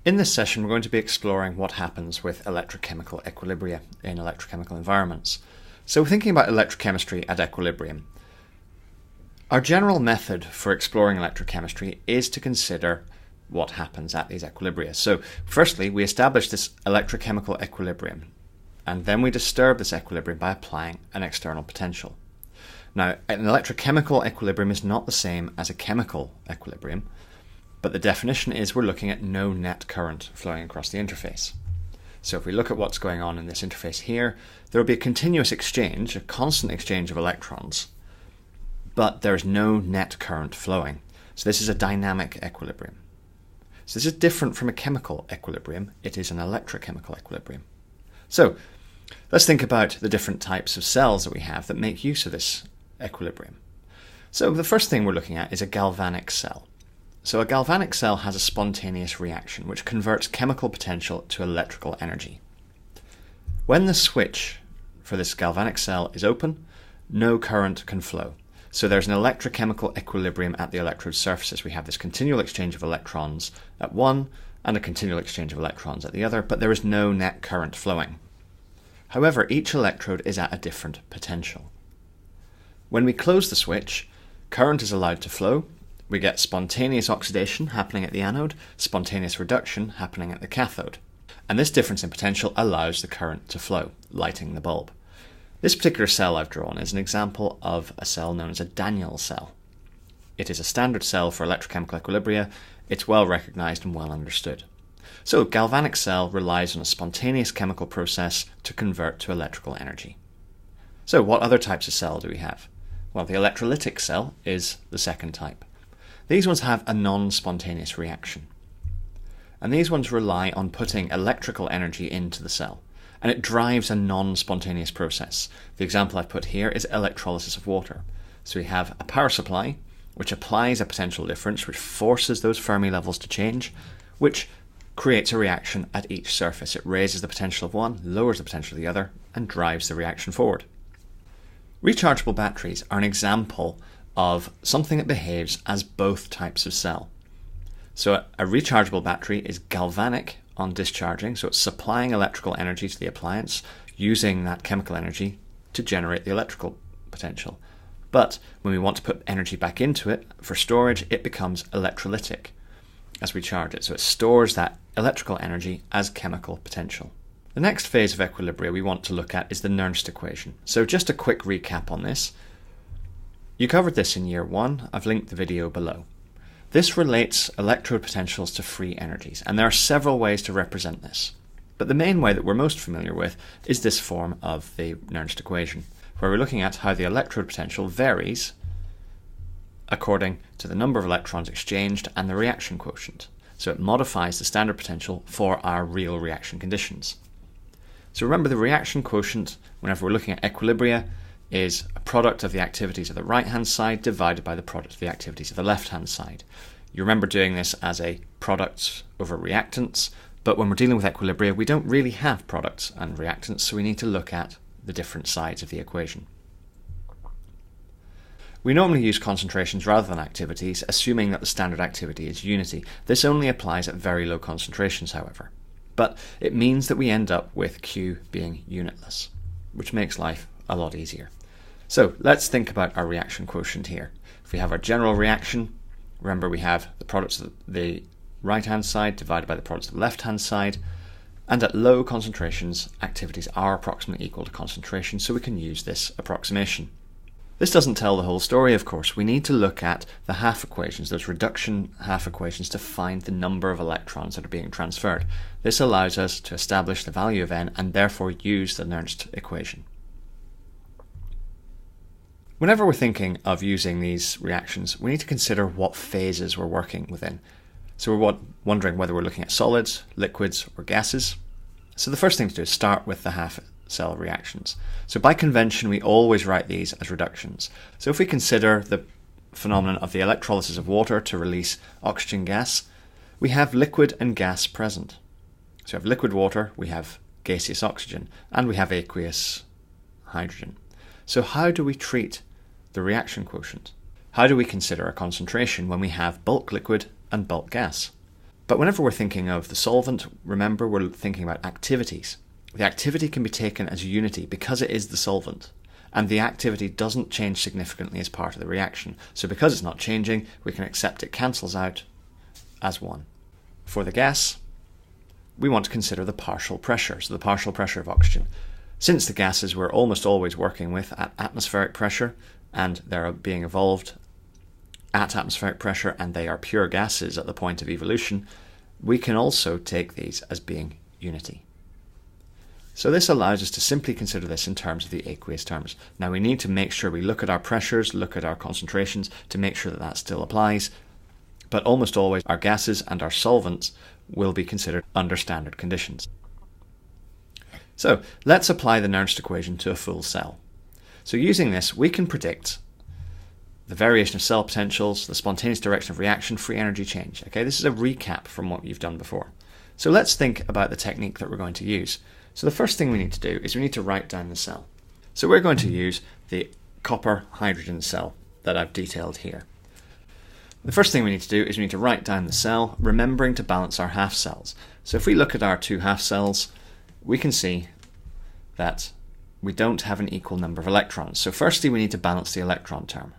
In this session, we're going to be exploring what happens with electrochemical equilibria in electrochemical environments. So we're thinking about electrochemistry at equilibrium. Our general method for exploring electrochemistry is to consider what happens at these equilibria. So firstly, we establish this electrochemical equilibrium, and then we disturb this equilibrium by applying an external potential. Now, an electrochemical equilibrium is not the same as a chemical equilibrium, but the definition is we're looking at no net current flowing across the interface. So if we look at what's going on in this interface here, there will be a continuous exchange, a constant exchange of electrons, but there is no net current flowing. So this is a dynamic equilibrium. So this is different from a chemical equilibrium. It is an electrochemical equilibrium. So let's think about the different types of cells that we have that make use of this equilibrium. So the first thing we're looking at is a galvanic cell. So a galvanic cell has a spontaneous reaction which converts chemical potential to electrical energy. When the switch for this galvanic cell is open, no current can flow. So there's an electrochemical equilibrium at the electrode surfaces. We have this continual exchange of electrons at one and a continual exchange of electrons at the other, but there is no net current flowing. However, each electrode is at a different potential. When we close the switch, current is allowed to flow. We get spontaneous oxidation happening at the anode, spontaneous reduction happening at the cathode. And this difference in potential allows the current to flow, lighting the bulb. This particular cell I've drawn is an example of a cell known as a Daniell cell. It is a standard cell for electrochemical equilibria. It's well recognized and well understood. So a galvanic cell relies on a spontaneous chemical process to convert to electrical energy. So what other types of cell do we have? Well, the electrolytic cell is the second type. These ones have a non-spontaneous reaction. And these ones rely on putting electrical energy into the cell. And it drives a non-spontaneous process. The example I've put here is electrolysis of water. So we have a power supply, which applies a potential difference, which forces those Fermi levels to change, which creates a reaction at each surface. It raises the potential of one, lowers the potential of the other, and drives the reaction forward. Rechargeable batteries are an example of something that behaves as both types of cell. So a rechargeable battery is galvanic on discharging, so it's supplying electrical energy to the appliance, using that chemical energy to generate the electrical potential. But when we want to put energy back into it for storage, it becomes electrolytic as we charge it. So it stores that electrical energy as chemical potential. The next phase of equilibria we want to look at is the Nernst equation. So just a quick recap on this. You covered this in year one. I've linked the video below. This relates electrode potentials to free energies, and there are several ways to represent this. But the main way that we're most familiar with is this form of the Nernst equation, where we're looking at how the electrode potential varies according to the number of electrons exchanged and the reaction quotient. So it modifies the standard potential for our real reaction conditions. So remember, the reaction quotient, whenever we're looking at equilibria, is a product of the activities of the right-hand side divided by the product of the activities of the left-hand side. You remember doing this as a product over reactants, but when we're dealing with equilibria, we don't really have products and reactants, so we need to look at the different sides of the equation. We normally use concentrations rather than activities, assuming that the standard activity is unity. This only applies at very low concentrations, however. But it means that we end up with Q being unitless, which makes life a lot easier. So let's think about our reaction quotient here. If we have our general reaction, remember we have the products of the right-hand side divided by the products of the left-hand side, and at low concentrations, activities are approximately equal to concentration, so we can use this approximation. This doesn't tell the whole story, of course. We need to look at the half equations, those reduction half equations, to find the number of electrons that are being transferred. This allows us to establish the value of n and therefore use the Nernst equation. Whenever we're thinking of using these reactions, we need to consider what phases we're working within. So we're wondering whether we're looking at solids, liquids, or gases. So the first thing to do is start with the half cell reactions. So by convention, we always write these as reductions. So if we consider the phenomenon of the electrolysis of water to release oxygen gas, we have liquid and gas present. So we have liquid water, we have gaseous oxygen, and we have aqueous hydrogen. So how do we treat the reaction quotient? How do we consider a concentration when we have bulk liquid and bulk gas? But whenever we're thinking of the solvent, remember we're thinking about activities. The activity can be taken as unity because it is the solvent, and the activity doesn't change significantly as part of the reaction. So because it's not changing, we can accept it cancels out as 1. For the gas, we want to consider the partial pressure, so the partial pressure of oxygen. Since the gases we're almost always working with at atmospheric pressure, and they're being evolved at atmospheric pressure, and they are pure gases at the point of evolution, we can also take these as being unity. So this allows us to simply consider this in terms of the aqueous terms. Now we need to make sure we look at our pressures, look at our concentrations to make sure that that still applies, but almost always our gases and our solvents will be considered under standard conditions. So let's apply the Nernst equation to a full cell. So using this, we can predict the variation of cell potentials, the spontaneous direction of reaction, free energy change. Okay, this is a recap from what you've done before. So let's think about the technique that we're going to use. So the first thing we need to do is we need to write down the cell. So we're going to use the copper hydrogen cell that I've detailed here. The first thing we need to do is we need to write down the cell, remembering to balance our half cells. So if we look at our 2 half cells, we can see that we don't have an equal number of electrons. So firstly, we need to balance the electron term.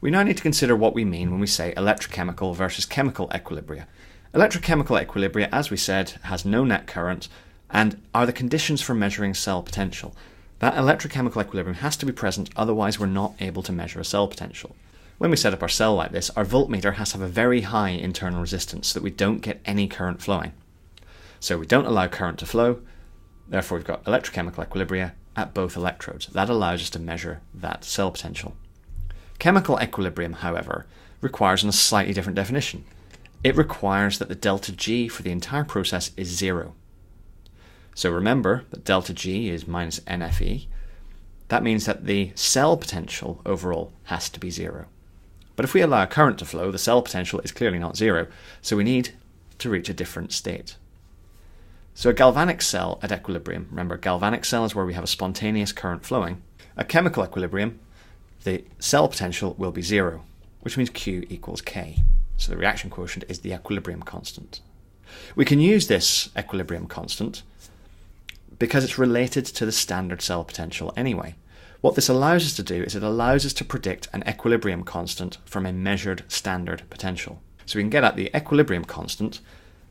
We now need to consider what we mean when we say electrochemical versus chemical equilibria. Electrochemical equilibria, as we said, has no net current and are the conditions for measuring cell potential. That electrochemical equilibrium has to be present, otherwise we're not able to measure a cell potential. When we set up our cell like this, our voltmeter has to have a very high internal resistance so that we don't get any current flowing. So we don't allow current to flow, therefore we've got electrochemical equilibria at both electrodes. That allows us to measure that cell potential. Chemical equilibrium, however, requires a slightly different definition. It requires that the delta G for the entire process is 0. So remember that delta G is minus NFE. That means that the cell potential overall has to be 0. But if we allow current to flow, the cell potential is clearly not 0, so we need to reach a different state. So a galvanic cell at equilibrium, remember a galvanic cell is where we have a spontaneous current flowing. At chemical equilibrium, the cell potential will be 0, which means Q equals K. So the reaction quotient is the equilibrium constant. We can use this equilibrium constant because it's related to the standard cell potential anyway. What this allows us to do is it allows us to predict an equilibrium constant from a measured standard potential. So we can get at the equilibrium constant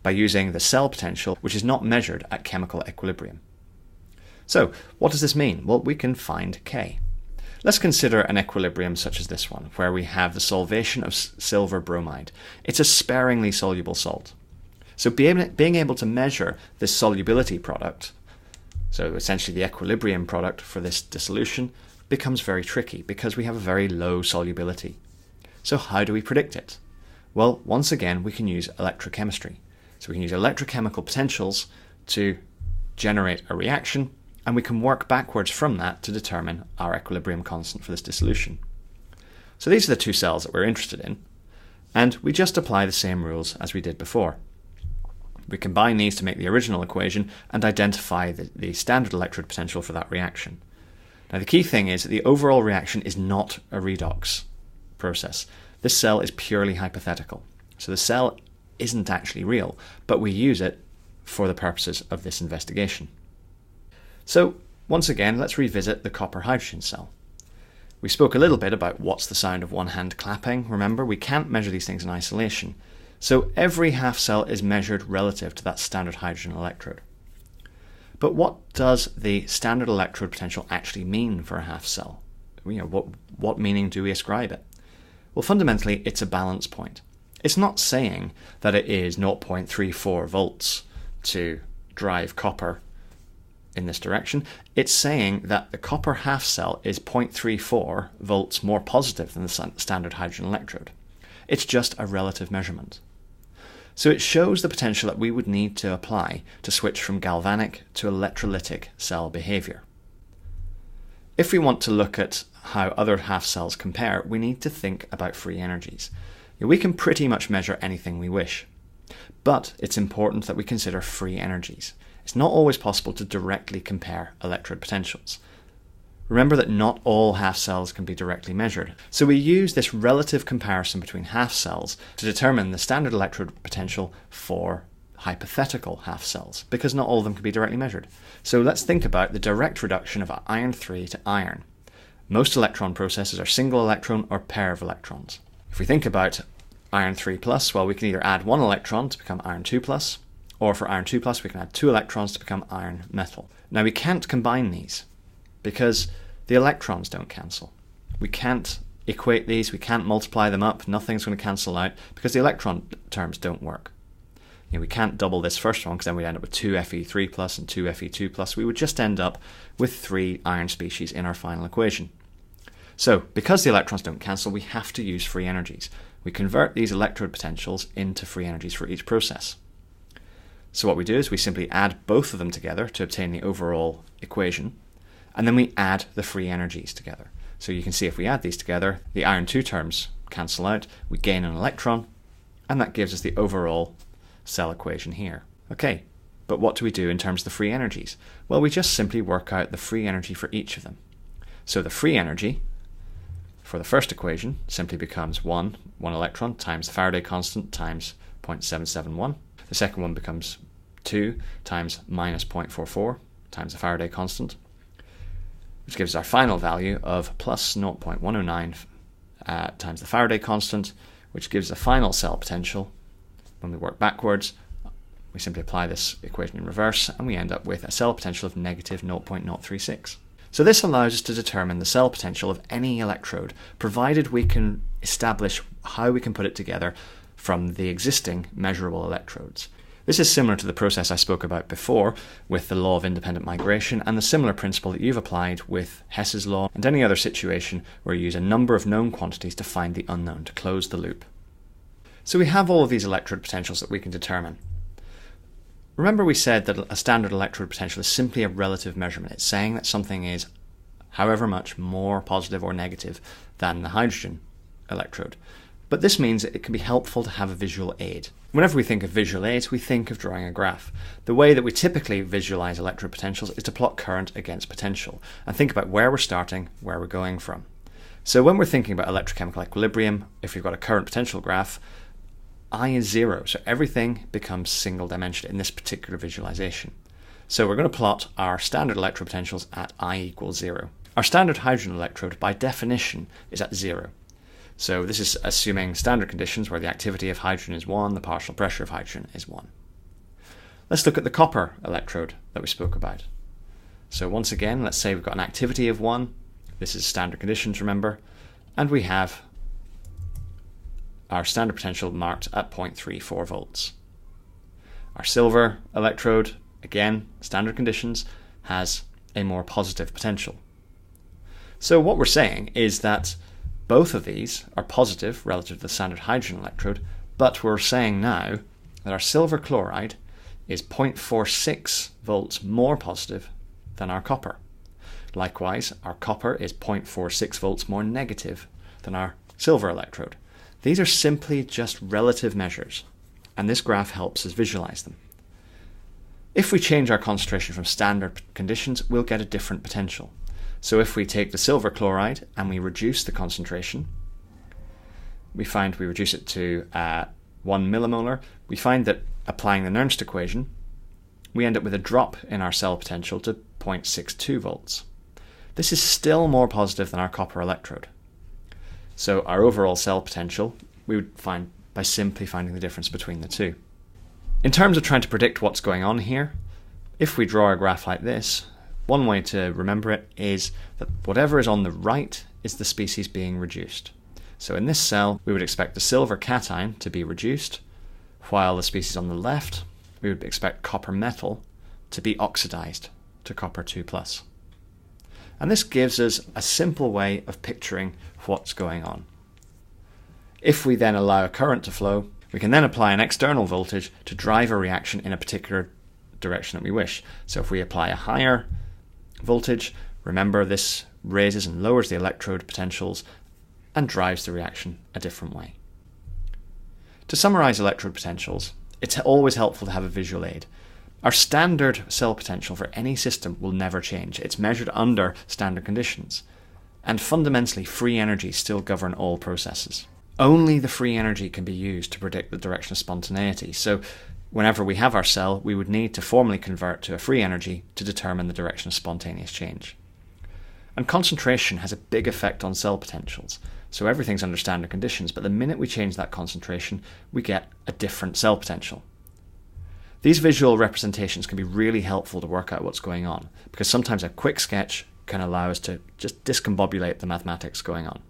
by using the cell potential, which is not measured at chemical equilibrium. So what does this mean? Well, we can find K. Let's consider an equilibrium such as this one, where we have the solvation of silver bromide. It's a sparingly soluble salt. So being able to measure this solubility product, so essentially the equilibrium product for this dissolution, becomes very tricky because we have a very low solubility. So how do we predict it? Well, once again, we can use electrochemistry. So we can use electrochemical potentials to generate a reaction, and we can work backwards from that to determine our equilibrium constant for this dissolution. So these are the 2 cells that we're interested in, and we just apply the same rules as we did before. We combine these to make the original equation and identify the standard electrode potential for that reaction. Now the key thing is that the overall reaction is not a redox process. This cell is purely hypothetical. So the cell isn't actually real, but we use it for the purposes of this investigation. So once again, let's revisit the copper hydrogen cell. We spoke a little bit about what's the sound of one hand clapping. Remember, we can't measure these things in isolation. So every half cell is measured relative to that standard hydrogen electrode. But what does the standard electrode potential actually mean for a half cell? What meaning do we ascribe it? Well, fundamentally, it's a balance point. It's not saying that it is 0.34 volts to drive copper in this direction. It's saying that the copper half cell is 0.34 volts more positive than the standard hydrogen electrode. It's just a relative measurement. So it shows the potential that we would need to apply to switch from galvanic to electrolytic cell behavior. If we want to look at how other half cells compare, we need to think about free energies. We can pretty much measure anything we wish, but it's important that we consider free energies. It's not always possible to directly compare electrode potentials. Remember that not all half cells can be directly measured, so we use this relative comparison between half cells to determine the standard electrode potential for hypothetical half cells, because not all of them can be directly measured. So let's think about the direct reduction of iron 3 to iron. Most electron processes are single electron or pair of electrons. If we think about iron 3 plus, well, we can either add 1 electron to become iron 2 plus, or for iron 2 plus we can add 2 electrons to become iron metal. Now we can't combine these because the electrons don't cancel. We can't equate these, we can't multiply them up, nothing's going to cancel out because the electron terms don't work. We can't double this first one because then we'd end up with 2 Fe3 plus and 2 Fe2 plus. We would just end up with 3 iron species in our final equation. So, because the electrons don't cancel, we have to use free energies. We convert these electrode potentials into free energies for each process. So what we do is we simply add both of them together to obtain the overall equation, and then we add the free energies together. So you can see if we add these together, the iron 2 terms cancel out, we gain an electron, and that gives us the overall cell equation here. Okay, but what do we do in terms of the free energies? Well, we just simply work out the free energy for each of them. So the free energy for the first equation simply becomes 1 electron times the Faraday constant times 0.771. The second one becomes 2 times minus 0.44 times the Faraday constant, which gives our final value of plus 0.109 times the Faraday constant, which gives the final cell potential. When we work backwards, we simply apply this equation in reverse, and we end up with a cell potential of negative 0.036. So this allows us to determine the cell potential of any electrode, provided we can establish how we can put it together from the existing measurable electrodes. This is similar to the process I spoke about before with the law of independent migration, and the similar principle that you've applied with Hess's law and any other situation where you use a number of known quantities to find the unknown, to close the loop. So we have all of these electrode potentials that we can determine. Remember we said that a standard electrode potential is simply a relative measurement. It's saying that something is however much more positive or negative than the hydrogen electrode. But this means that it can be helpful to have a visual aid. Whenever we think of visual aids, we think of drawing a graph. The way that we typically visualize electrode potentials is to plot current against potential and think about where we're starting, where we're going from. So when we're thinking about electrochemical equilibrium, if we've got a current potential graph, I is 0, so everything becomes single dimensional in this particular visualization. So we're going to plot our standard electrode potentials at I equals 0. Our standard hydrogen electrode, by definition, is at 0. So this is assuming standard conditions where the activity of hydrogen is 1, the partial pressure of hydrogen is 1. Let's look at the copper electrode that we spoke about. So once again, let's say we've got an activity of 1. This is standard conditions, remember, and we have our standard potential marked at 0.34 volts. Our silver electrode, again, standard conditions, has a more positive potential. So what we're saying is that both of these are positive relative to the standard hydrogen electrode, but we're saying now that our silver chloride is 0.46 volts more positive than our copper. Likewise, our copper is 0.46 volts more negative than our silver electrode. These are simply just relative measures, and this graph helps us visualize them. If we change our concentration from standard conditions, we'll get a different potential. So if we take the silver chloride and we reduce the concentration, we find we reduce it to 1 millimolar. We find that applying the Nernst equation, we end up with a drop in our cell potential to 0.62 volts. This is still more positive than our copper electrode. So our overall cell potential we would find by simply finding the difference between the two. In terms of trying to predict what's going on here, if we draw a graph like this, one way to remember it is that whatever is on the right is the species being reduced. So in this cell, we would expect the silver cation to be reduced, while the species on the left, we would expect copper metal to be oxidized to copper 2+. And this gives us a simple way of picturing what's going on. If we then allow a current to flow, we can then apply an external voltage to drive a reaction in a particular direction that we wish. So if we apply a higher voltage, remember this raises and lowers the electrode potentials and drives the reaction a different way. To summarize electrode potentials, it's always helpful to have a visual aid. Our standard cell potential for any system will never change. It's measured under standard conditions. And fundamentally, free energy still govern all processes. Only the free energy can be used to predict the direction of spontaneity. So whenever we have our cell, we would need to formally convert to a free energy to determine the direction of spontaneous change. And concentration has a big effect on cell potentials. So everything's under standard conditions, but the minute we change that concentration, we get a different cell potential. These visual representations can be really helpful to work out what's going on, because sometimes a quick sketch can allow us to just discombobulate the mathematics going on.